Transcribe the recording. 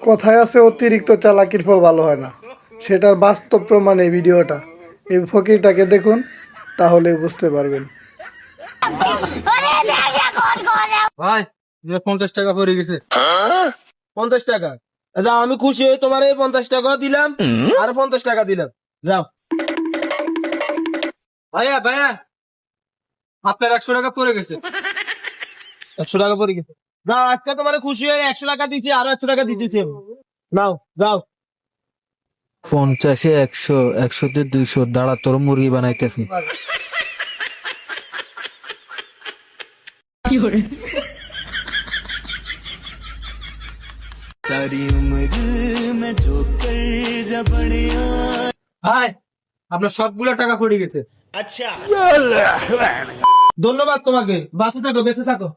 কথায় আছে অতিরিক্ত চালাকির ফল ভালো হয় না, সেটার বাস্তব প্রমাণ এই ভিডিওটা। এই ফকিরটাকে দেখুন, তাহলে বুঝতে পারবেন। ভাই 50 টাকা পড়ে গেছে। 50 টাকা। আচ্ছা আমি খুশি হয়ে তোমার এই 50 টাকা দিলাম আর 50 টাকা দিলাম। যাও ভাইয়া ভাইয়া, আপনার 100 টাকা পড়ে গেছে। 100 টাকা পড়ে গেছে। যাও আজকে তোমার খুশি হয়ে 100 টাকা দিচ্ছি, আরো 100 টাকা দিতেছি আমি। নাও যাও। 50-এ 100, 100-তে 200, দাঁড়া তোর মুরগি বানাইতেছি। ভাই আপনার সবগুলো টাকা পড়ে গেছে। আচ্ছা ধন্যবাদ তোমাকে, বাঁচে থাকো বেঁচে থাকো।